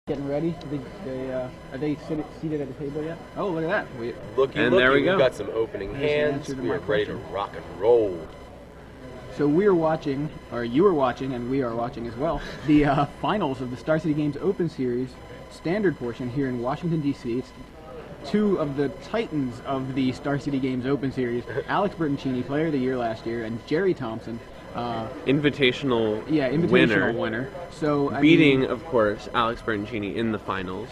Getting ready? Are they seated at the table yet? Oh, look at that. There we go. We've got some opening hands. We are ready to rock and roll. So we are watching, or you are watching, and we are watching as well, the finals of the Star City Games Open Series standard portion here in Washington, D.C. It's two of the titans of the Star City Games Open Series, Alex Bertoncini, Player of the Year last year, and Gerry Thompson, invitational winner. So beating, of course, Alex Bertoncini in the finals.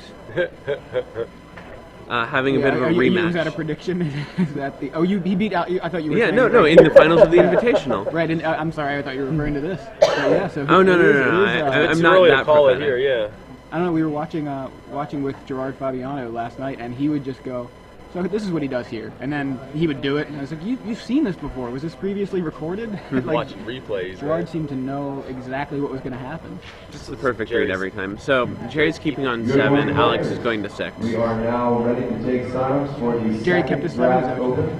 Having a bit of a rematch. Was that a prediction? Is that the? Oh, he beat out. I thought you were. Yeah, no, in the finals of the Invitational. Right, and I'm sorry, I thought you were referring to this. So, so no. I'm not really that call prophetic. it here, yeah. I don't know. We were watching with Gerard Fabiano last night, and he would just go, "So this is what he does here," and then he would do it, and I was like, "You've seen this before? Was this previously recorded?" Watching replays. Gerard seemed to know exactly what was going to happen. It's the perfect read every time. So Gerry's keeping on 7. Alex is going to 6. We are now ready to take signs for the Gerry kept his 7. open.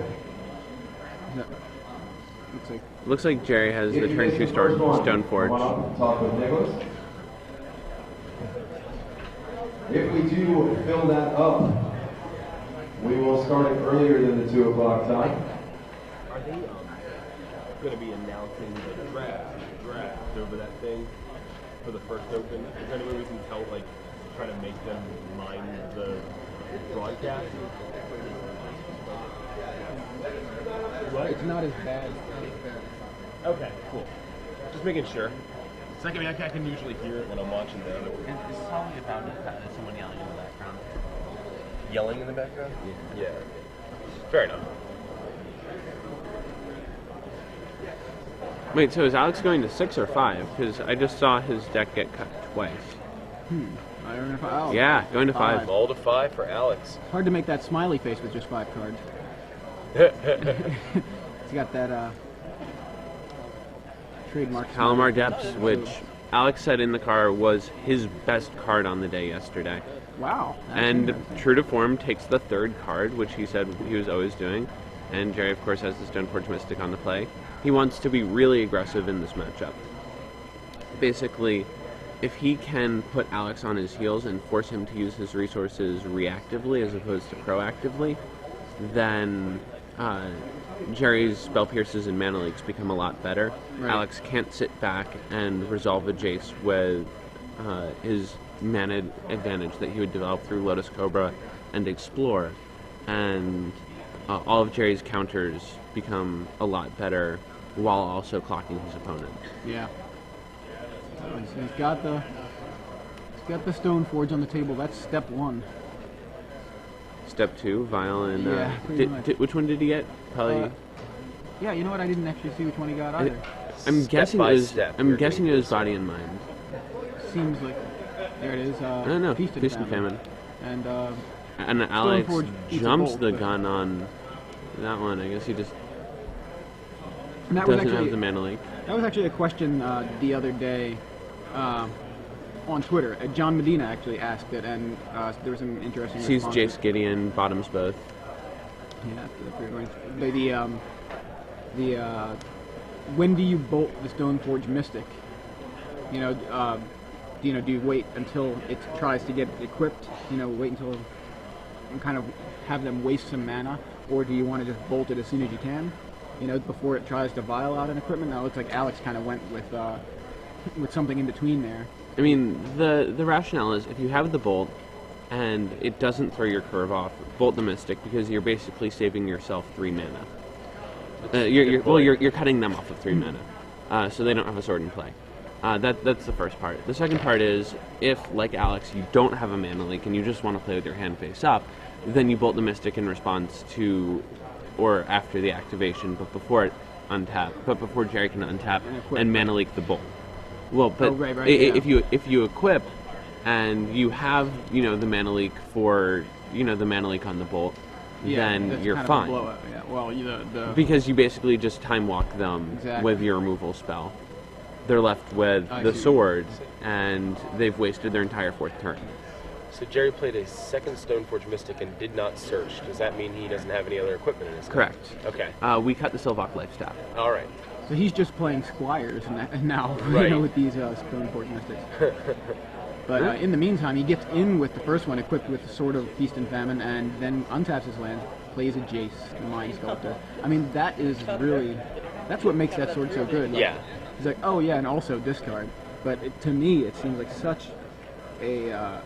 Looks like Gerry has the turn 2 Stoneforge. Talk with Nicholas. If we do fill that up, we will start it earlier than the 2 o'clock time. Are they going to be announcing the draft over that thing for the first open? Is there any way we can tell, try to make them mind the broadcast? It's not as bad. Okay, cool. Just making sure. It's like, I can usually hear it when I'm watching the other one. This is probably about someone yelling in the background. Yelling in the background? Yeah. Fair enough. Wait, so is Alex going to 6 or 5? Because I just saw his deck get cut twice. I don't know if Yeah, going to 5. All to 5 for Alex. It's hard to make that smiley face with just 5 cards. He's got that trademark. Palomar Depths, which Alex said in the car was his best card on the day yesterday. Wow. And true to form, takes the 3rd card, which he said he was always doing. And Gerry, of course, has the Stoneforge Mystic on the play. He wants to be really aggressive in this matchup. Basically, if he can put Alex on his heels and force him to use his resources reactively as opposed to proactively, then Gerry's Spell Pierces and Mana Leaks become a lot better. Right. Alex can't sit back and resolve a Jace with his mana advantage that he would develop through Lotus Cobra and Explore, and all of Gerry's counters become a lot better while also clocking his opponent. Yeah. He's got the Stoneforge on the table. That's step 1. Step 2, Vial and which one did he get? Probably. Yeah, you know what? I didn't actually see which one he got either. I'm guessing it was Body and Mind. Seems like there it is. No, Feast and Famine. And Alex jumps the gun on that one. I guess he just doesn't have the mana leak. That was actually a question the other day on Twitter. John Medina actually asked it, and there was some interesting Sees responses. Jace Gideon, bottoms both. Yeah, when do you bolt the Stoneforge Mystic? Do you wait until it tries to get equipped? Wait until and kind of have them waste some mana, or do you want to just bolt it as soon as you can? Before it tries to vial out an equipment. Now it looks like Alex kind of went with something in between there. I mean, the rationale is if you have the bolt and it doesn't throw your curve off, bolt the Mystic, because you're basically saving yourself 3 mana. You're cutting them off of 3 mana, so they don't have a sword in play. That's the first part. The second part is, if, like Alex, you don't have a mana leak and you just want to play with your hand face up, then you bolt the Mystic in response to, or after the activation, but before Gerry can untap and mana leak the bolt. Well, but if you equip and you have the mana leak for the mana leak on the bolt, then you're fine. Yeah. Well, because you basically just time walk them with your removal spell. They're left with the sword, and they've wasted their entire 4th turn. So Gerry played a 2nd Stoneforge Mystic and did not search. Does that mean he doesn't have any other equipment in his Correct. Okay. We cut the Sylvok Life Staff. All right. So he's just playing Squires now, right. With these Stoneforge Mystics. But in the meantime, he gets in with the first one, equipped with the Sword of Feast and Famine, and then untaps his lands, plays a Jace, the Mind Sculptor. I mean, that is really, that's what makes that sword so good. Like, Yeah. He's like, oh yeah, and also discard. But to me, it seems like such a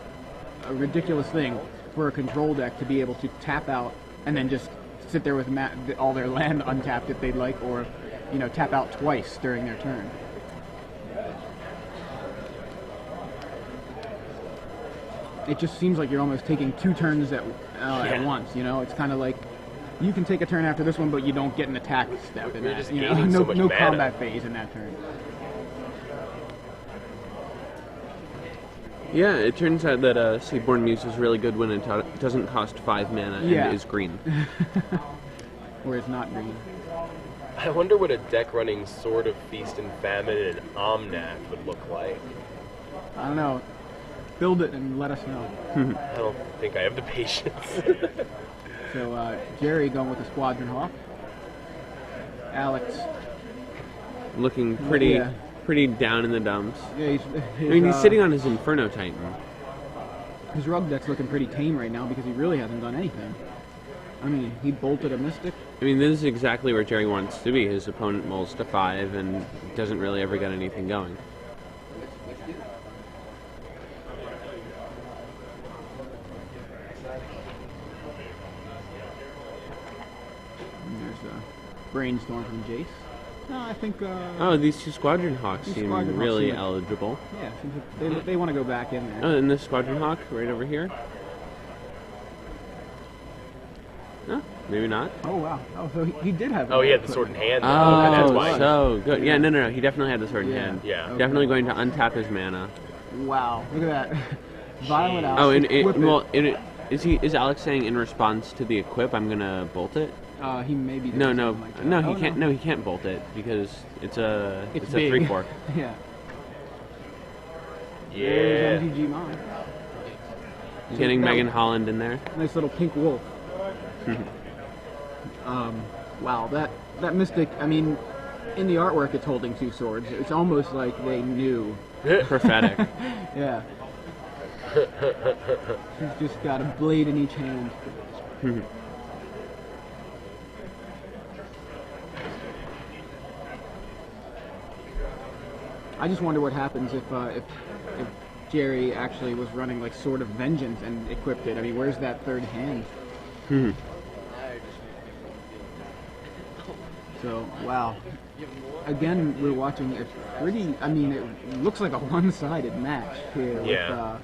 ridiculous thing for a control deck to be able to tap out and then just sit there with all their land untapped if they'd like, or tap out twice during their turn. It just seems like you're almost taking 2 turns at once. It's kind of like you can take a turn after this one, but you don't get an attack step in You're that. just gaining so much no mana. combat phase in that turn. Yeah, it turns out that Seaborn Muse is really good when it doesn't cost 5 mana and is green. Or it's not green. I wonder what a deck running Sword of Feast and Famine and Omnath would look like. I don't know. Build it and let us know. I don't think I have the patience. So Gerry going with the Squadron Hawk. Alex. Looking pretty down in the dumps. Yeah, He's sitting on his Inferno Titan. His rug deck's looking pretty tame right now because he really hasn't done anything. I mean, he bolted a Mystic. I mean, this is exactly where Gerry wants to be. His opponent mulls to 5 and doesn't really ever get anything going. And there's a Brainstorm from Jace. No, I think... Oh, these 2 Squadron Hawks These seem Squadron Hawks really seem- eligible. yeah, seems like they want to go back in there. Oh, and this Squadron Hawk right over here? No, maybe not. Oh, wow. Oh, so he did have... Oh, he had the sword in hand. Oh, Okay, that's why. so good. Yeah, no. He definitely had the sword in Yeah. hand. Yeah. Okay. Definitely going to untap his mana. Wow, look at that. Violet out. Oh, equip it. is Alex saying in response to the equip, I'm gonna bolt it? He may be No, doing no, something like that. no. He Oh, can't. No, he can't bolt it because it's a big. 3/4. Yeah. Yeah. There's MTG Mine. Getting No. Megan Holland in there. Nice little pink wolf. Wow, that Mystic, I mean, in the artwork it's holding 2 swords. It's almost like they knew. Prophetic. Yeah. She's just got a blade in each hand. I just wonder what happens if Gerry actually was running like Sword of Vengeance and equipped it. I mean, where's that 3rd hand? So, wow. Again, we're watching a pretty, I mean, it looks like a one-sided match here Yeah.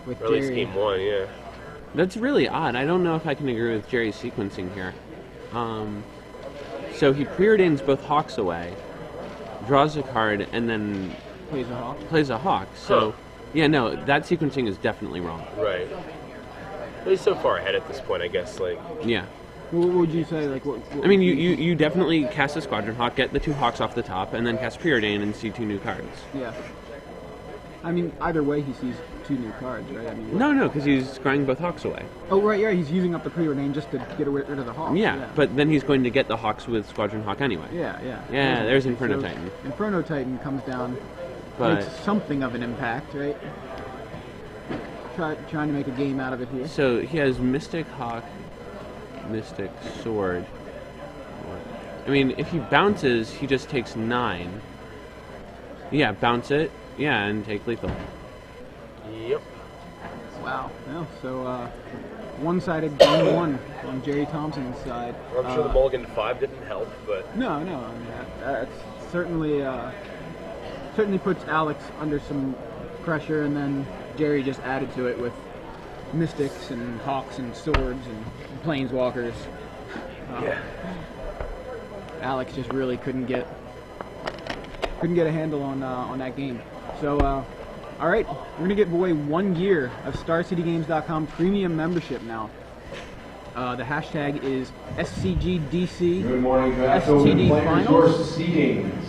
with Or at least Gerry. game 1, yeah. That's really odd. I don't know if I can agree with Gerry's sequencing here. So he preordains both Hawks away, draws a card, and then Plays a hawk. plays a Hawk. So, Huh. yeah, no, that sequencing is definitely wrong. Right. But he's so far ahead at this point, I guess, like... Yeah. What would you say? Like, what I mean, you definitely cast a Squadron Hawk, get the 2 Hawks off the top, and then cast Preordain and see 2 new cards. Yeah. I mean, either way, he sees 2 new cards, right? I mean, No, because he's scrying both Hawks away. Oh, right, yeah. He's using up the preordained just to get rid of the hawk. Yeah, but then he's going to get the Hawks with Squadron Hawk anyway. Yeah. Yeah, there's Inferno Titan. Inferno Titan comes down, But makes something of an impact, right? Trying to make a game out of it here. so he has Mystic Hawk, Mystic Sword. I mean, if he bounces, he just takes 9. Yeah, bounce it. Yeah, and take lethal. Yep. Wow. Yeah, so one-sided game 1 on Gerry Thompson's side. I'm sure the mulligan to 5 didn't help, but... No. I mean, that's certainly puts Alex under some pressure, and then Gerry just added to it with mystics and hawks and swords and planeswalkers. Yeah. Alex just really couldn't get a handle on that game. So, all right, we're gonna give away 1 year of StarCityGames.com premium membership now. The hashtag is SCGDC. Good morning, draft open. STD Players, finals. your seedings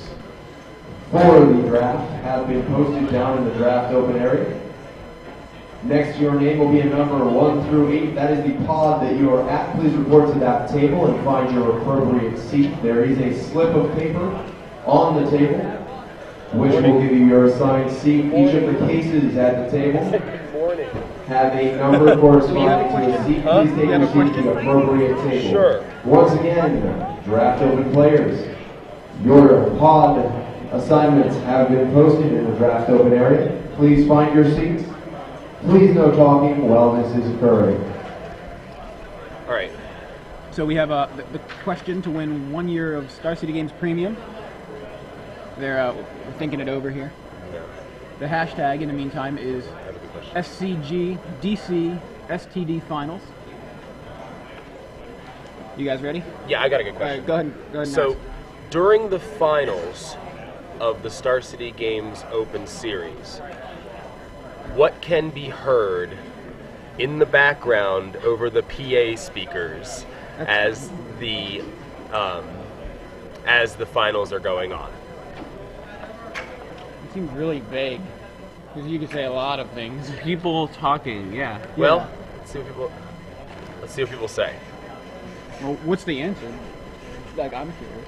for the draft have been posted down in the draft open area. Next to your name will be a number 1 through 8. That is the pod that you are at. Please report to that table and find your appropriate seat. There is a slip of paper on the table. which will give you your assigned seat. Each of the cases at the table Morning. have a number corresponding to a seat. Please take your seat at the appropriate table. Sure. Once again, draft open players. Your pod assignments have been posted in the draft open area. Please find your seats. Please no talking while this is occurring. All right. So we have the question to win 1 year of Star City Games Premium. We're thinking it over here. Yeah. The hashtag in the meantime is I have a good question. SCGDC STD Finals. You guys ready? Yeah, I got a good All question. right, go ahead and So, ask. during the finals of the Star City Games Open Series, what can be heard in the background over the PA speakers as the finals are going on? It seems really vague because you can say a lot of things. People talking, yeah. Well, let's see what people say. Well, what's the answer? Like, I'm curious.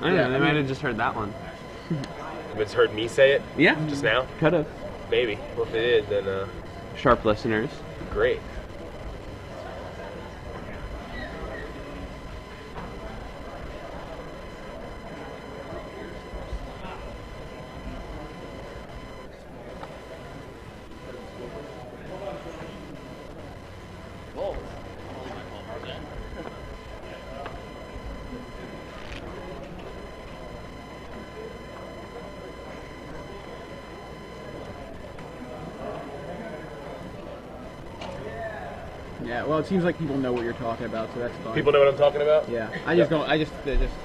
I don't Yeah, know, they I might mean- have just heard that one. If it's heard me say it Yeah, just now, could have. maybe. Well, if it did, then Sharp listeners. great. Yeah, well, it seems like people know what you're talking about, so that's fine. People know what I'm talking about. Yeah, I just don't. I just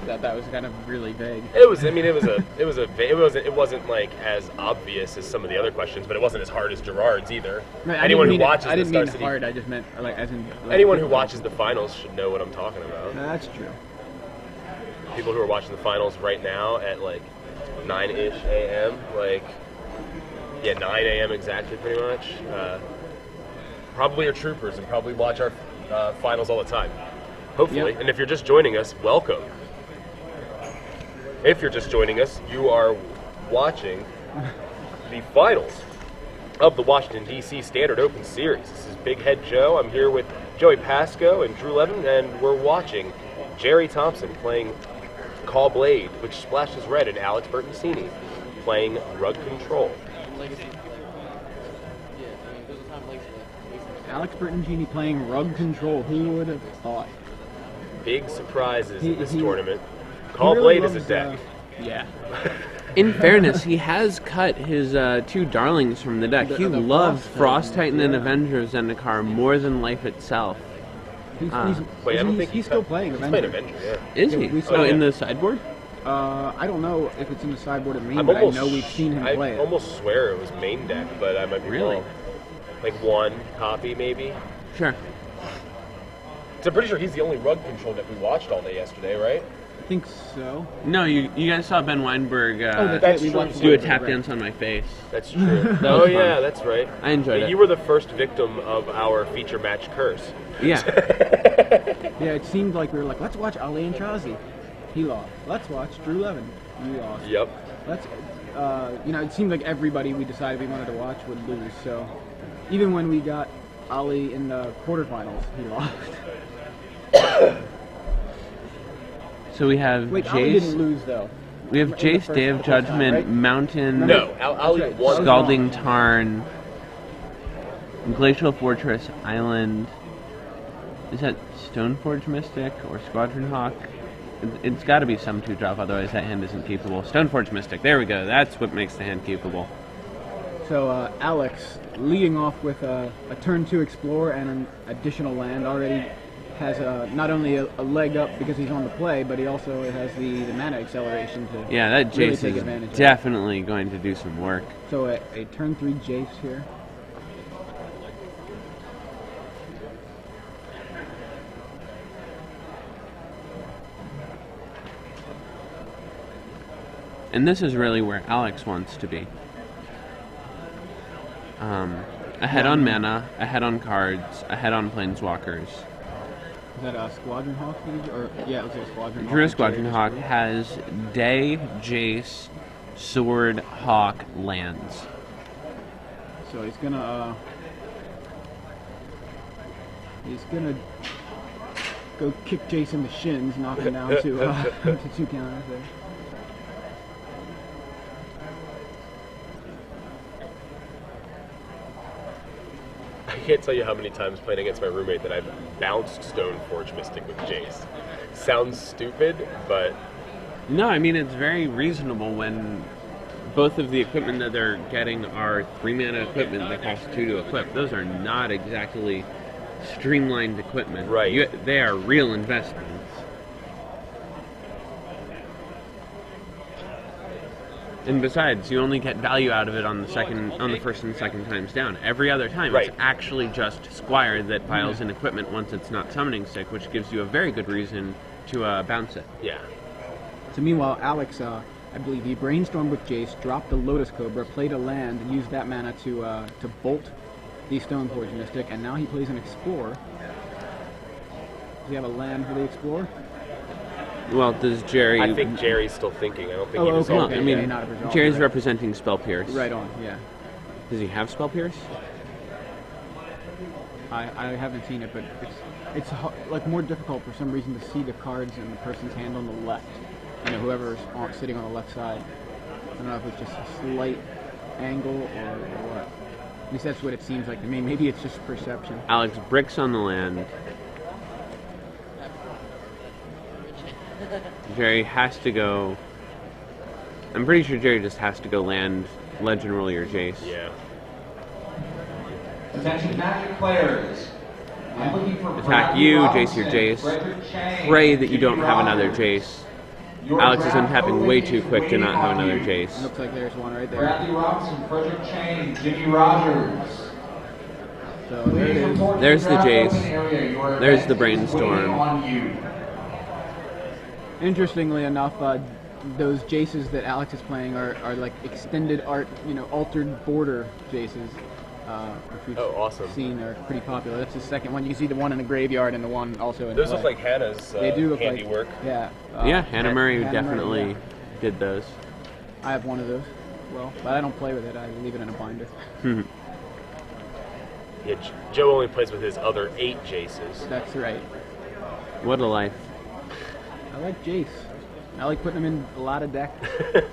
thought that was kind of really vague. It was. I mean, it wasn't like as obvious as some of the other questions, but it wasn't as hard as Gerard's either. Right, Anyone who I watches didn't the Star mean City, hard. I just meant like as in. Like, anyone who watches the finals should know what I'm talking about. That's true. People who are watching the finals right now at like 9-ish a.m. Like, yeah, 9 a.m. exactly, pretty much. Probably are troopers and probably watch our finals all the time. Hopefully. Yep. And if you're just joining us, welcome. If you're just joining us, you are watching the finals of the Washington, D.C. Standard Open Series. This is Big Head Joe. I'm here with Joey Pasco and Drew Levin, and we're watching Gerry Thompson playing Call Blade, which splashes red, and Alex Bertoncini playing Rug Control. Alex Bertoncini playing Rug Control. Who would have thought? Big surprises in this He- tournament. He Call really Blade is a loves, deck. Yeah. In fairness, he has cut his two darlings from the deck. He The loves Frost Frost Titan and yeah. Avenger of Zendikar more than life itself. He's, Wait, I don't think he's still playing He's Avenger. playing Avenger, yeah. Is Yeah, he? we Oh, saw in it. the sideboard? I don't know if it's in the sideboard or main, I'm but I almost, know we've seen him play I it. almost swear it was main deck, but I might be Really? wrong. Like one copy, maybe. Sure. So I'm pretty sure he's the only Rug Control deck we watched all day yesterday, right? I think so. No, you guys saw Ben Weinberg That's that's right, we true. watched do a the- tap right. dance on my face. That's true. was Oh fun. yeah, that's right. I enjoyed it. You were the first victim of our feature match curse. Yeah. Yeah, it seemed like we were like, let's watch Ali and Chazi. He lost. Let's watch Drew Levin. He lost. Yep. Let's, it seemed like everybody we decided we wanted to watch would lose. So even when we got Ali in the quarterfinals, he lost. So we have Wait, Ali didn't Jace. lose though. We have in the Jace, first Day of time, Judgment, right? Mountain, No, Ali That's right. won. Scald- Scalding Tarn, Glacial Fortress Island. Is that Stoneforge Mystic or Squadron Hawk? It's got to be some 2-drop, otherwise that hand isn't keepable. Stoneforge Mystic, there we go. That's what makes the hand keepable. So Alex, leading off with a turn 2 Explore and an additional land, already has not only a leg up because he's on the play, but he also has the mana acceleration to Yeah, that really Jace take is advantage of it. definitely going to do some work. So a turn 3 Jace here. And this is really where Alex wants to be. Ahead on mana, ahead on cards, ahead on planeswalkers. Is that a Squadron Hawk? Or yeah, it looks like a Squadron Hawk. Drew Squadron Hawk has Day, Jace, Sword, Hawk, lands. So he's gonna go kick Jace in the shins, knock him down to 2 counters there. I can't tell you how many times playing against my roommate that I've bounced Stoneforge Mystic with Jace. Sounds stupid, but No, I mean, it's very reasonable when both of the equipment that they're getting are 3-mana equipment that cost 2 to equip. Those are not exactly streamlined equipment. Right. They are real investments. And besides, you only get value out of it on the first and second times down. Every other time, Right. it's actually just Squire that piles in equipment once it's not summoning stick, which gives you a very good reason to bounce it. yeah. So meanwhile, Alex, I believe he brainstormed with Jace, dropped the Lotus Cobra, played a land, and used that mana to bolt the Stoneforge Mystic, and now he plays an Explorer. Does he have a land for the Explorer? Well, does Gerry... I think Jerry's still thinking. I don't think he Oh, was okay. all Well, I mean, Yeah, not a result, Jerry's right. representing Spell Pierce. Right on, yeah. Does he have Spell Pierce? I haven't seen it, but it's like more difficult for some reason to see the cards in the person's hand on the left. You know, whoever's sitting on the left side. I don't know if it's just a slight angle or what. At least that's what it seems like to me. Maybe it's just perception. Alex bricks on the land. Gerry has to go... I'm pretty sure Gerry just has to go land Legend Roll your Jace. Yeah. Attention Magic players. I'm looking for Attack Bradley you, Robinson, Jace your Jace. Frederick Chang, Pray that you Jimmy don't have another Rogers. Jace. Your Alex is draft untapping voting way is too quick to waiting not have on another you. Jace. Looks like there's one right there. Bradley Robinson, Frederick Chang, Jimmy Rogers. So there it is. There's the Jace. There's There's the Brainstorm. On you. Interestingly enough, those Jaces that Alex is playing are like extended art, altered border Jaces. Which we've Oh, awesome. seen are pretty popular. That's the second one. You can see the one in the graveyard and the one also in Those play. look like Hannah's They do look handiwork. like, yeah. Yeah, Hannah Murray Hannah definitely Murray, did those. I have one of those. Well, but I don't play with it. I leave it in a binder. Yeah, Joe only plays with his other 8 Jaces. That's right. What a life. I like Jace. I like putting them in a lot of decks,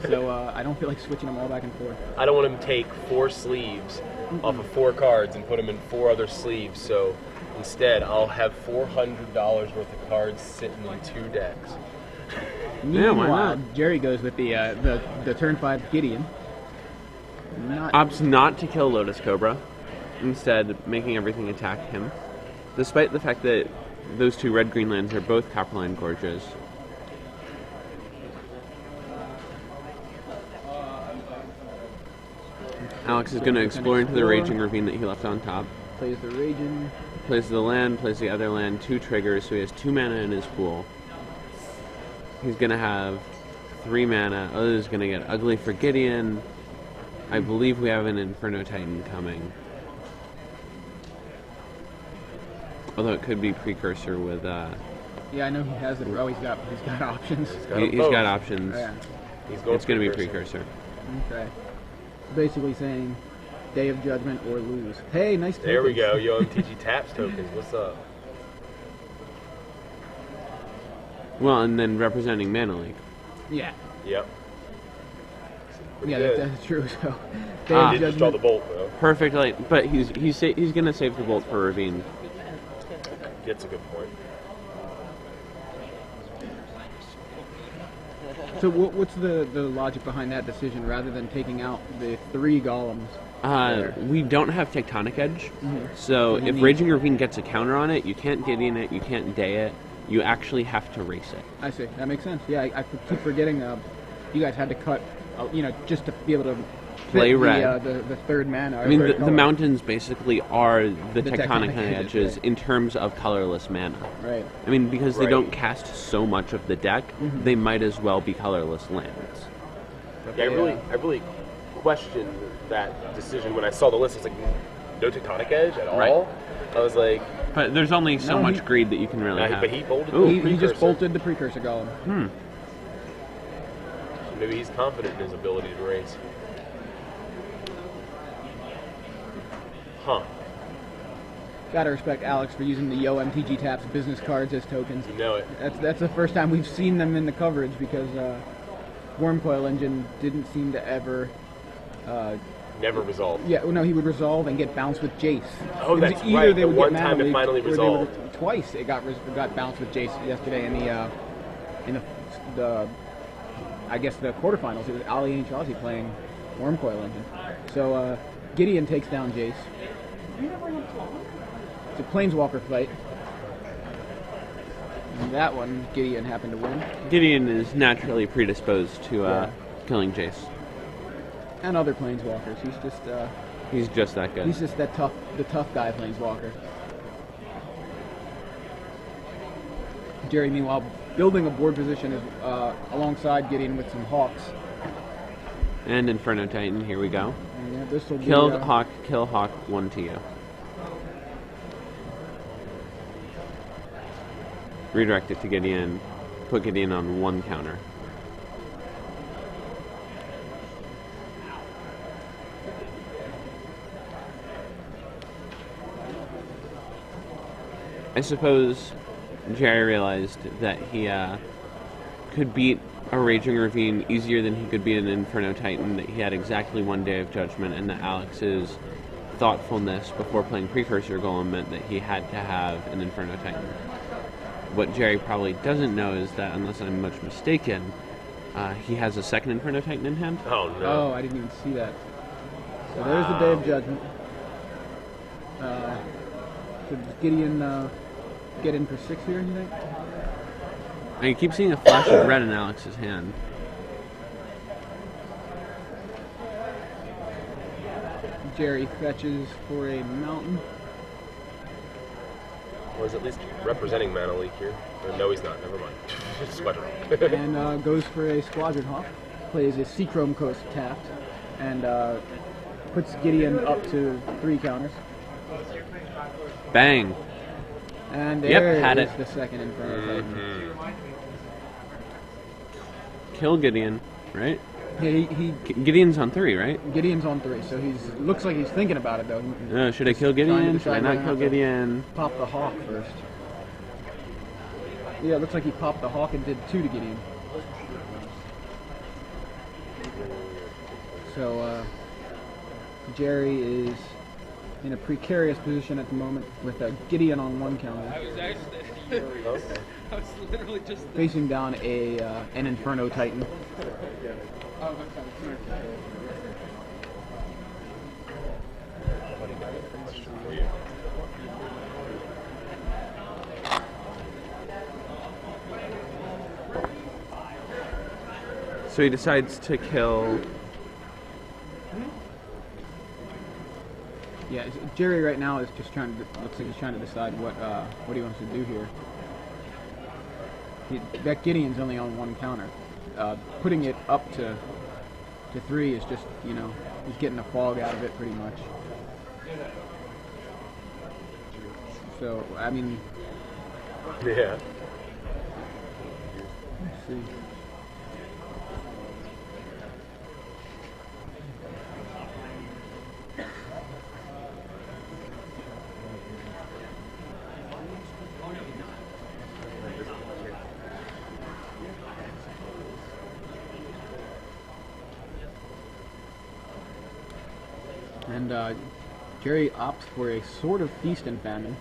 so I don't feel like switching them all back and forth. I don't want him to take 4 sleeves off of 4 cards and put them in 4 other sleeves, so instead I'll have $400 worth of cards sitting in 2 decks. Yeah, why Meanwhile, not? Gerry goes with the turn 5 Gideon. Opts not to kill Lotus Cobra, instead making everything attack him, despite the fact that those 2 red-green lands are both Copperline Gorges. Alex is going to explore into the Raging Ravine that he left on top. Plays the Raging. Plays the land, plays the other land, 2 triggers, so he has 2 mana in his pool. He's going to have 3 mana. Oh, this is going to get ugly for Gideon. I believe we have an Inferno Titan coming. Although it could be Precursor with... Yeah, I know he has it. Oh, he's got options. he's both. got options. Yeah. He's going It's going to be Precursor. Okay. Basically saying Day of Judgment or lose. Hey, nice There we tokens. go. Yo, MTG Taps tokens. What's up? Well, and then representing Mana Leak. Yeah. Yep. Pretty Yeah, good. that's true. So, Day Ah. of He did just draw the Judgment. bolt, though. Perfect light, but he's going to save the Bolt for Ravine. That's a good point. So what's the logic behind that decision rather than taking out the 3 golems? there? We don't have Tectonic Edge, so So you if need- Raging Ravine gets a counter on it, you can't Gideon it, you can't Day it, you actually have to race it. I see. That makes sense. Yeah, I keep forgetting. You guys had to cut, just to be able to Play fit red. the third mana. I mean, or the color. mountains basically are the The Tectonic Tectonic Edges Edges, in terms of colorless mana. Right. I mean, because they Right. don't cast so much of the deck, they might as well be colorless lands. Yeah, I really questioned that decision when I saw the list. I was like, no Tectonic Edge at Right. all. I was like, But there's only so No, much he- greed that you can really have. but he bolted Ooh. the He just precursor. bolted the precursor golem. Maybe he's confident in his ability to raise. Huh. Gotta respect Alex for using the Yo MTG Taps business cards as tokens. You know it. That's the first time we've seen them in the coverage because Wormcoil Engine didn't seem to ever. Never resolved. Yeah, well, no, he would resolve and get bounced with Jace. Oh, It was that's either right, They the would one get time mana it leaked, finally or they resolved. would- twice it got bounced with Jace yesterday in the I guess the quarterfinals. It was Ali and Chauncey playing Wormcoil Engine. So Gideon takes down Jace. It's a Planeswalker fight. And that one, Gideon happened to win. Gideon is naturally predisposed to Yeah. killing Jace. And other Planeswalkers. He's just that good. He's just the tough guy Planeswalker. Gerry, meanwhile, building a board position is alongside Gideon with some Hawks. And Inferno Titan, here we go. And, yeah, this will be, Killed Hawk, kill Hawk, 1 to you. Redirect it to Gideon, put Gideon on 1 counter. I suppose Gerry realized that he could beat a Raging Ravine easier than he could beat an Inferno Titan, that he had exactly 1 day of judgment, and that Alex's thoughtfulness before playing Precursor Golem meant that he had to have an Inferno Titan. What Gerry probably doesn't know is that, unless I'm much mistaken, he has a second Inferno Titan in hand. Oh no. Oh, I didn't even see that. So there's the Day of Judgment. Should Gideon get in for 6 here, you think? I keep seeing a flash of red in Alex's hand. Gerry fetches for a mountain. Or is at least representing Mana Leak here. Or no, he's not. Never mind. Squadron. And goes for a Squadron Hawk. Plays a Seachrome Coast tapped. And puts Gideon up to 3 counters. Bang! And Yep, there had is it. the second Inferno Titan. Kill Gideon, right? Yeah, he Gideon's on 3, right? Gideon's on 3, so he's looks like he's thinking about it though. Should I kill Trying to Gideon? Should I decide not whether or kill not to Gideon? Pop the Hawk first. Yeah, it looks like he popped the Hawk and did 2 to Gideon. So Gerry is in a precarious position at the moment with Gideon on 1 counter, I was literally just. facing down an Inferno Titan. So he decides to kill. Yeah, Gerry right now is just looks like he's trying to decide what he wants to do here. That Gideon's only on 1 counter. Putting it up to 3 is just, he's getting a fog out of it pretty much. So, I mean, Yeah. let's see. And Gerry opts for a sort of Feast and Famine.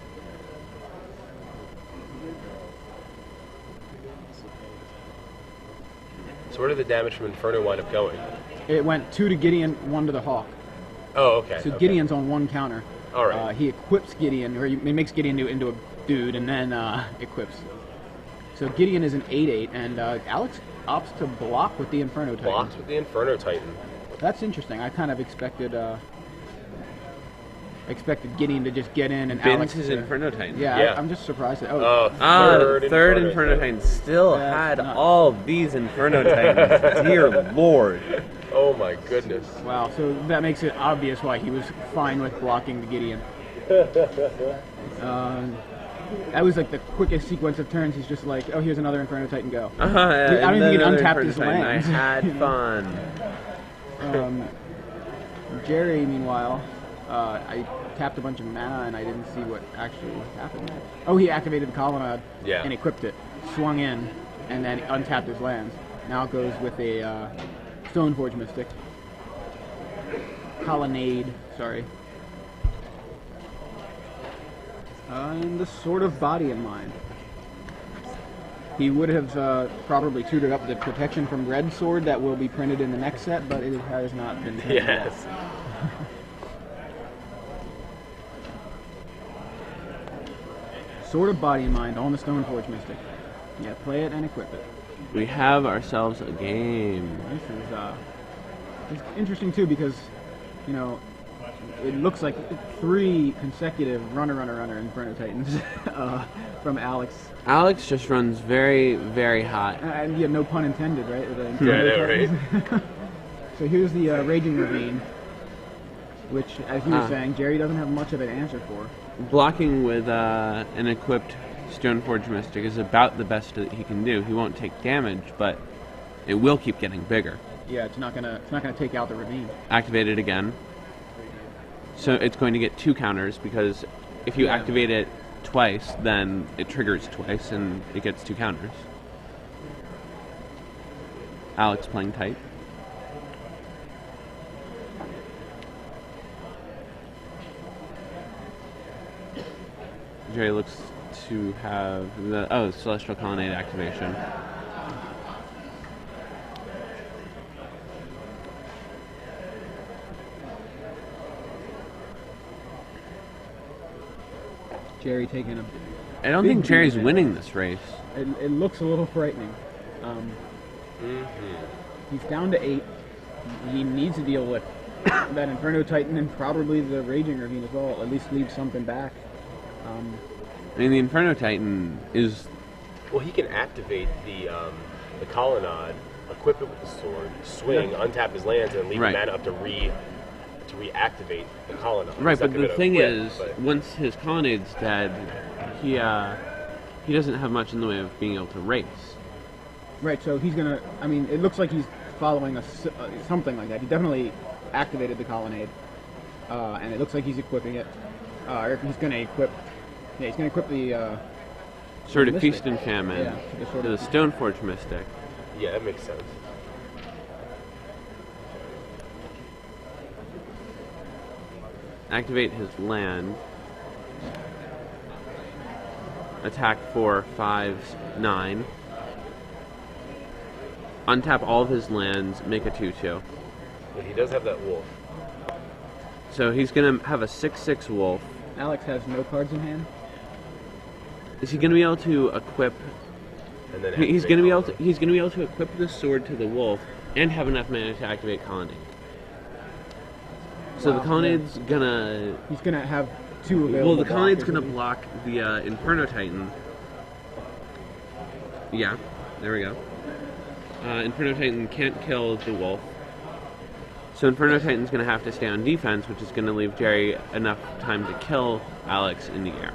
So where did the damage from Inferno wind up going? It went 2 to Gideon, 1 to the Hawk. Oh, okay. So okay. Gideon's on 1 counter. All right. He equips Gideon, or he makes Gideon into a dude, and then equips. So Gideon is an 8/8, and Alex opts to block with the Inferno Titan. Blocks with the Inferno Titan. That's interesting. I kind of expected Gideon to just get in and Bins Alex his to, Inferno Titan. Yeah, Yeah. I'm just surprised that. Oh, The third Inferno Titan still That's had nuts. all these Inferno Titans. Dear Lord. Oh my goodness. Wow, so that makes it obvious why he was fine with blocking the Gideon. That was like the quickest sequence of turns. He's just like, oh, here's another Inferno Titan, go. I don't even think he untapped his lands. I had fun. Gerry, meanwhile, I tapped a bunch of mana and I didn't see what actually happened there. Oh, he activated the Colonnade and equipped it, swung in, and then untapped his lands. Now it goes with a Stoneforge Mystic. Colonnade, sorry. And the Sword of Body in mind. He would have probably tutored up the protection from Red Sword that will be printed in the next set, but it has not been printed yet. Sword of Body in mind on the Stoneforge Mystic. Yeah, play it and equip it. We have ourselves a game. This is it's interesting too because, you know, it looks like 3 consecutive runner Inferno Titans from Alex. Alex just runs very, very hot. And yeah, no pun intended, right? Yeah, I know, right? So here's the Raging Ravine, which, as you were saying, Gerry doesn't have much of an answer for. Blocking with an equipped Stoneforge Mystic is about the best that he can do. He won't take damage, but it will keep getting bigger. Yeah, it's not gonna take out the ravine. Activate it again. So it's going to get 2 counters because if you activate it twice, then it triggers twice and it gets 2 counters. Alex playing tight. Gerry looks to have the Celestial Colonnade activation. Gerry taking a... I don't think Gerry's winning this race. It looks a little frightening. He's down to 8. He needs to deal with that Inferno Titan and probably the Raging Ravine as well. At least leave something back. I mean, the Inferno Titan is... Well, he can activate the Colonnade, equip it with the sword, swing, untap his lands, and leave the mana up to reactivate the Colonnade. Right, but the thing is, once his Colonnade's dead, he doesn't have much in the way of being able to race. Right, so he's gonna... I mean, it looks like he's following something like that. He definitely activated the Colonnade, and it looks like he's equipping it. Or he's gonna equip... Yeah, he's gonna equip the... Sword of Feast and Famine to the Stoneforge Mystic. Yeah, that makes sense. Activate his land. Attack for 5, 9. Untap all of his lands, make a 2/2. Yeah, he does have that wolf. So he's gonna have a 6/6 wolf. Alex has no cards in hand. Is he gonna be able to equip? And then He's gonna be able to equip the sword to the wolf and have enough mana to activate Colonnade. So the Colonnade's gonna... He's gonna have 2 available. Well, the Colonnade's gonna block the Inferno Titan. Yeah, there we go. Inferno Titan can't kill the wolf. So Inferno Titan's gonna have to stay on defense, which is gonna leave Gerry enough time to kill Alex in the air.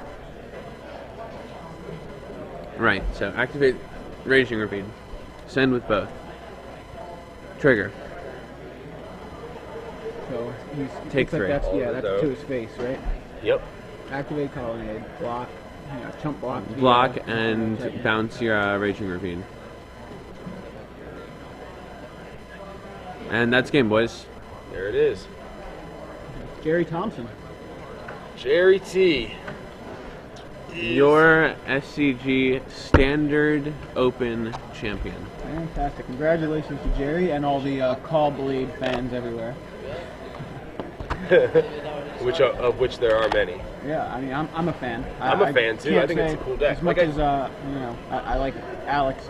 Right, so activate Raging Ravine. Send with both. Trigger. So he's... Take 3. That's to his face, right? Yep. Activate Colonnade, block, chump block. Block and bounce your Raging Ravine. And that's game, boys. There it is. Gerry Thompson. Gerry T. Your SCG Standard Open champion. Fantastic. Congratulations to Gerry and all the Call Blade fans everywhere. Of which there are many. Yeah, I mean, I'm a fan. I'm a fan too. I think it's a cool deck. As much as, I like Alex,